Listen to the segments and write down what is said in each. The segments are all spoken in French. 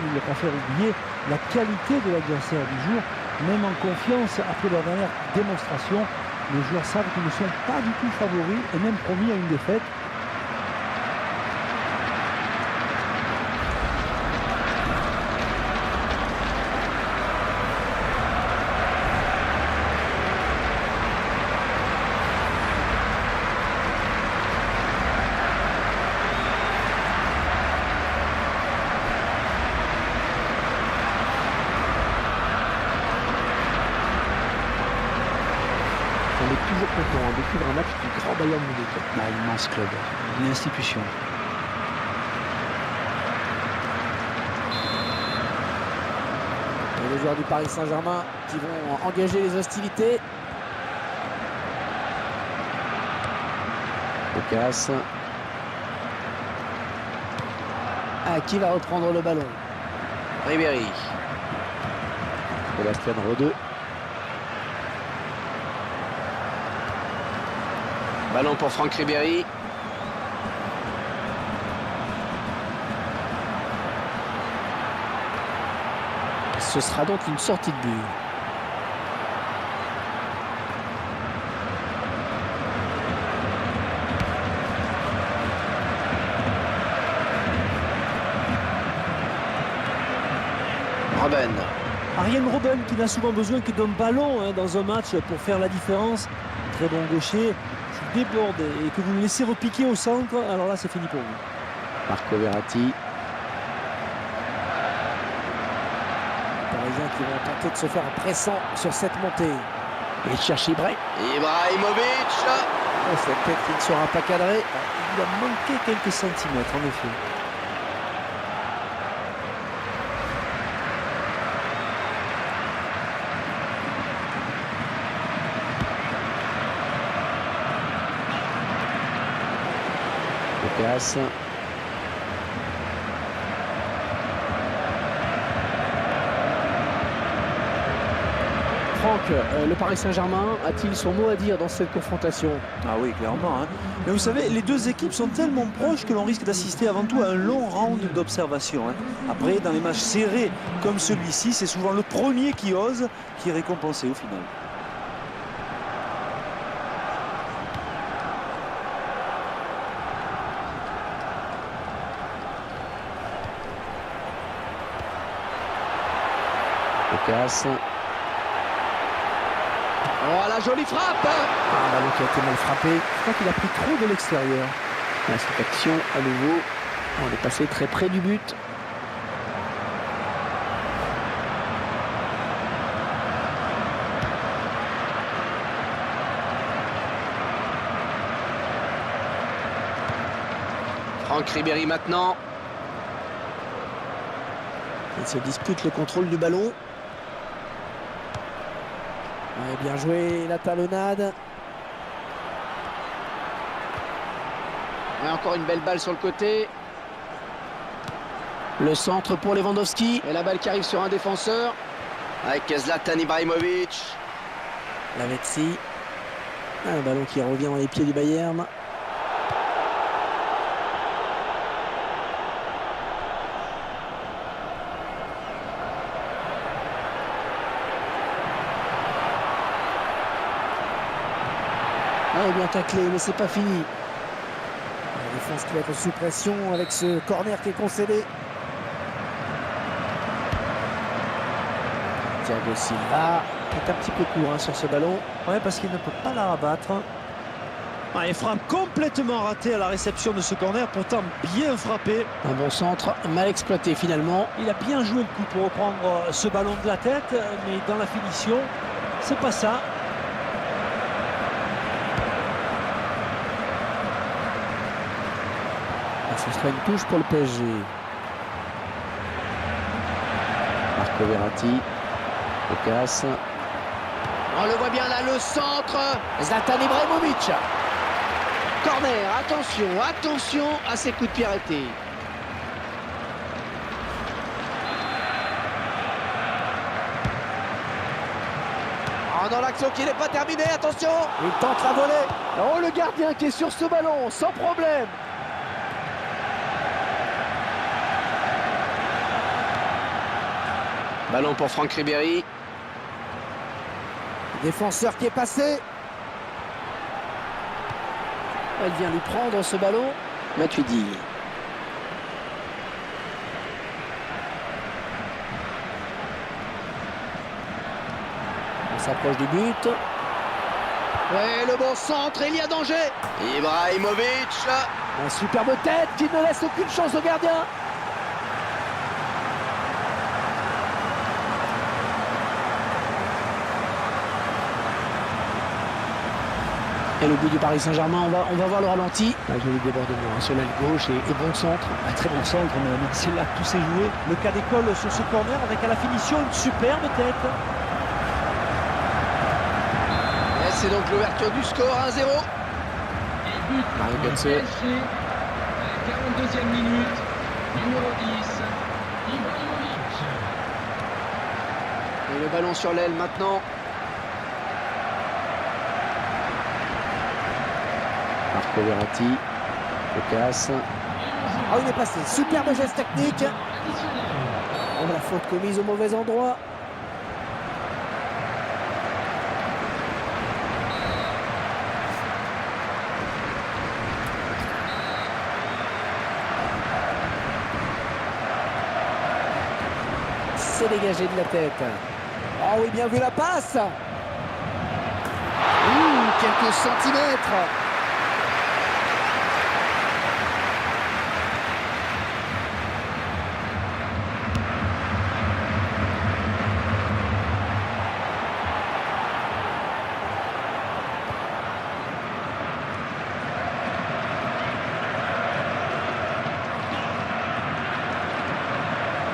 de ne pas faire oublier la qualité de l'adversaire du jour, même en confiance après leur dernière démonstration. Les joueurs savent qu'ils ne sont pas du tout favoris et même promis à une défaite. On est toujours content de suivre un match du Grand Bayern Munich. Un immense club, une institution. Et les joueurs du Paris Saint-Germain qui vont engager les hostilités. Lucas. Qui va reprendre le ballon? Ribéry. Sébastien Rodeux. Ballon pour Franck Ribéry. Ce sera donc une sortie de but. Robben. Ariel Robben qui n'a souvent besoin que d'un ballon dans un match pour faire la différence. Très bon gaucher. Déborde et que vous le laissez repiquer au centre, alors là c'est fini pour vous. Marco Verratti. Les Parisiens qui vont tenter de se faire un pressant sur cette montée. Et il cherche Ibrahimovic. Oh, cette tête qui ne sera pas cadrée. Il a manqué quelques centimètres en effet. Lucas. Franck, le Paris Saint-Germain a-t-il son mot à dire dans cette confrontation? Ah oui, clairement. Mais vous savez, les deux équipes sont tellement proches que l'on risque d'assister avant tout à un long round d'observation. Après, dans les matchs serrés comme celui-ci, c'est souvent le premier qui ose qui est récompensé au final. Lucas. Oh, la jolie frappe! Un ballon qui a été mal frappé. Je crois qu'il a pris trop de l'extérieur. Cette action, à nouveau, on est passé très près du but. Franck Ribéry maintenant. Il se dispute le contrôle du ballon. Ouais, bien joué, la talonnade. Ouais, encore une belle balle sur le côté. Le centre pour Lewandowski. Et la balle qui arrive sur un défenseur. Avec Zlatan Ibrahimovic. Lavezzi. Un ballon qui revient dans les pieds du Bayern. Ah, bien taclé, mais c'est pas fini. La défense qui va être sous pression avec ce corner qui est concédé. Thiago Silva est un petit peu court sur ce ballon. Ouais, parce qu'il ne peut pas la rabattre. Il frappe complètement raté à la réception de ce corner, pourtant bien frappé. Un bon centre, mal exploité finalement. Il a bien joué le coup pour reprendre ce ballon de la tête, mais dans la finition, c'est pas ça. Ce sera une touche pour le PSG. Marco Verratti. Lucas. On le voit bien là, le centre. Zlatan Ibrahimovic. Corner, attention, attention à ces coups de pied arrêtés. Oh, dans l'action qui n'est pas terminée, attention. Il tente la volée. Oh, le gardien qui est sur ce ballon, sans problème. Ballon pour Franck Ribéry. Défenseur qui est passé. Elle vient lui prendre ce ballon. Matuidi. On s'approche du but. Ouais, le bon centre, il y a danger. Ibrahimovic. Un superbe tête qui ne laisse aucune chance au gardien. Et le but du Paris Saint-Germain, on va voir le ralenti. Un joli débordement sur l'aile gauche et bon centre. Un très bon centre même. C'est là que tout s'est joué. Le cas d'école sur ce corner avec à la finition une superbe tête. Et c'est donc l'ouverture du score 1-0. Mario Götze. 42e minute. Numéro 10. Ibrahimovic. Et le ballon sur l'aile maintenant. Marco Verratti, Lucas. Oh, il est passé, superbe geste technique. Oh, la faute commise au mauvais endroit. C'est dégagé de la tête. Oh oui, bien vu la passe. Quelques centimètres.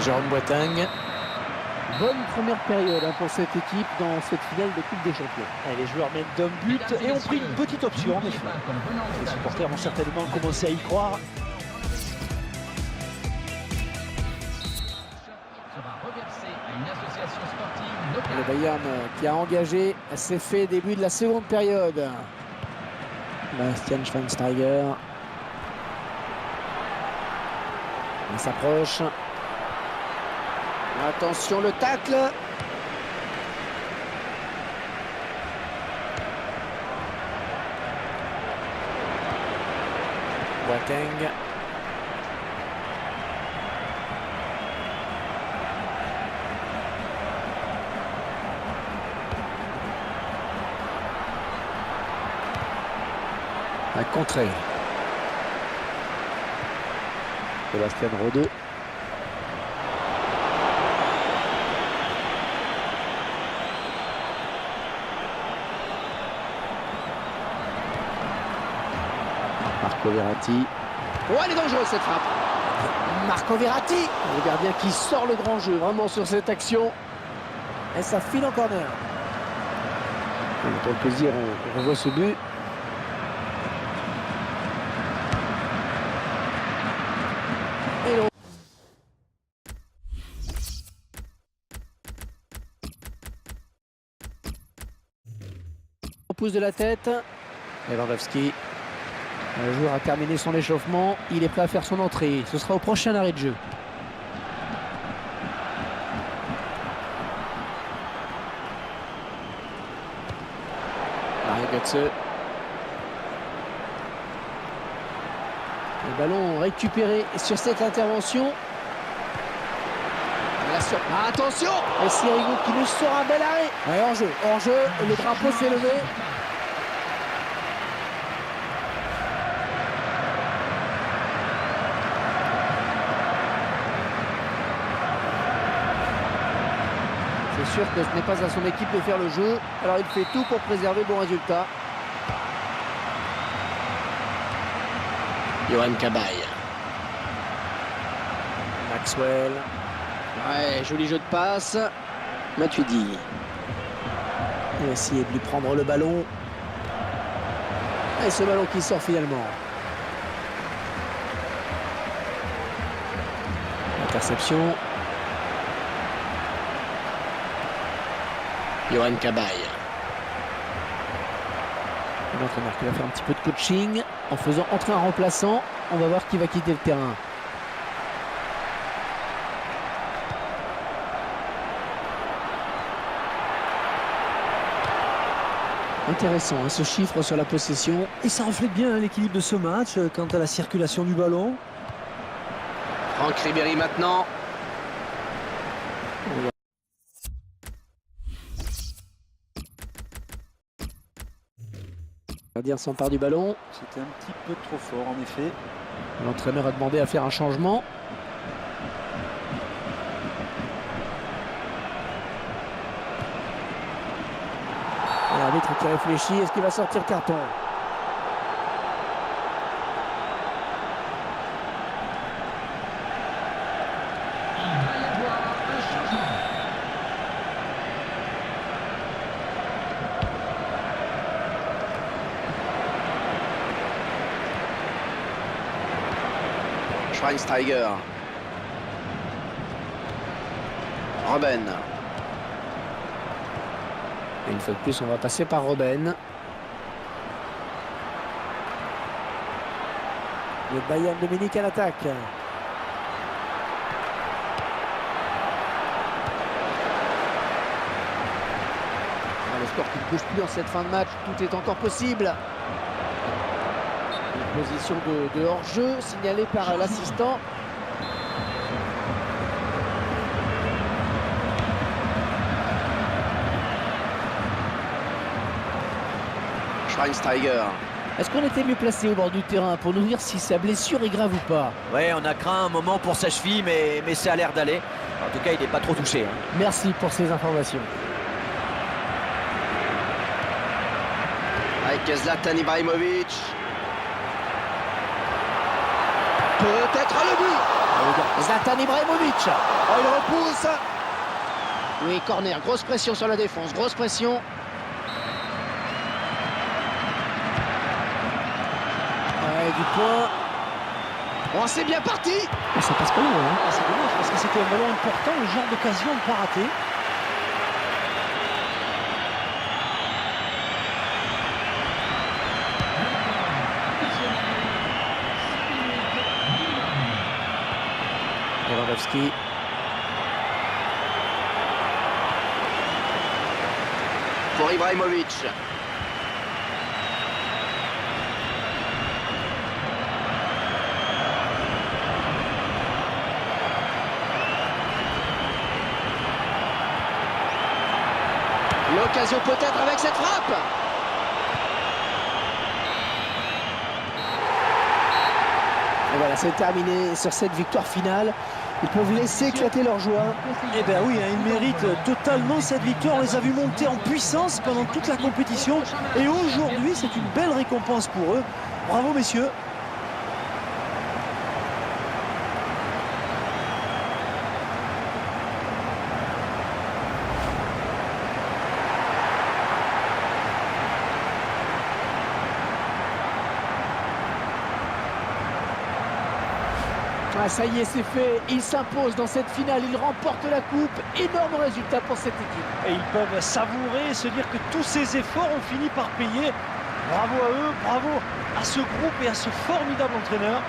Jérôme Boateng. Bonne première période pour cette équipe dans cette finale de Coupe des Champions. Les joueurs mènent d'un but et ont pris une petite option en effet. Les supporters vont certainement commencer à y croire. Le Bayern qui a engagé s'est fait début de la seconde période. Bastian Schweinsteiger. Il s'approche. Attention le tacle. Boateng. La contrée. Sébastien Rodot. Marco Verratti. Oh, elle est dangereuse cette frappe. Marco Verratti. Le gardien qui sort le grand jeu vraiment sur cette action. Et ça file en corner. Pour le plaisir, on revoit ce but. Et on pousse de la tête. Lewandowski. Le joueur a terminé son échauffement, il est prêt à faire son entrée. Ce sera au prochain arrêt de jeu. Mario Götze. Le ballon récupéré sur cette intervention. Attention! Et Sirigu qui nous sort un bel arrêt. Ouais, hors jeu, le drapeau s'est levé. C'est sûr que ce n'est pas à son équipe de faire le jeu, alors il fait tout pour préserver le bon résultat. Yohan Cabaye. Maxwell. Ouais, joli jeu de passe. Matuidi. Il va essayer de lui prendre le ballon. Et ce ballon qui sort finalement. Interception. Yohan Cabaye. L'entraîneur qui va faire un petit peu de coaching en faisant entrer un remplaçant. On va voir qui va quitter le terrain. Intéressant, hein, ce chiffre sur la possession. Et ça reflète bien l'équilibre de ce match quant à la circulation du ballon. Franck Ribéry maintenant. Le gardien s'empare du ballon. C'était un petit peu trop fort en effet. L'entraîneur a demandé à faire un changement. Et l'arbitre qui réfléchit, est-ce qu'il va sortir carton? Il va y avoir un changement. Schweinsteiger. Robben. Et une fois de plus, on va passer par Robben. Le Bayern de Munich à l'attaque. Le score qui ne bouge plus en cette fin de match, tout est encore possible. Une position de hors-jeu signalée par l'assistant. Schweinsteiger. Est-ce qu'on était mieux placé au bord du terrain pour nous dire si sa blessure est grave ou pas? Ouais, on a craint un moment pour sa cheville, mais ça a l'air d'aller. En tout cas, il n'est pas trop touché. Merci pour ces informations. Avec Zlatan Ibrahimovic. Peut-être le but. Zlatan Ibrahimovic. Oh, il repousse. Oui, corner. Grosse pression sur la défense. Grosse pression. Ouais, du point. Oh, c'est bien parti. Et ça passe pas loin, hein. C'est dommage parce que c'était un ballon important, le genre d'occasion de pas rater. Lewandowski. Pour Ibrahimovic. L'occasion peut-être avec cette frappe. Et voilà, c'est terminé sur cette victoire finale. Ils peuvent laisser éclater leur joie. Eh bien oui, hein, ils méritent totalement cette victoire. On les a vus monter en puissance pendant toute la compétition. Et aujourd'hui, c'est une belle récompense pour eux. Bravo messieurs. Ah, ça y est, c'est fait. Il s'impose dans cette finale. Il remporte la coupe. Énorme résultat pour cette équipe. Et ils peuvent savourer et se dire que tous ces efforts ont fini par payer. Bravo à eux, bravo à ce groupe et à ce formidable entraîneur.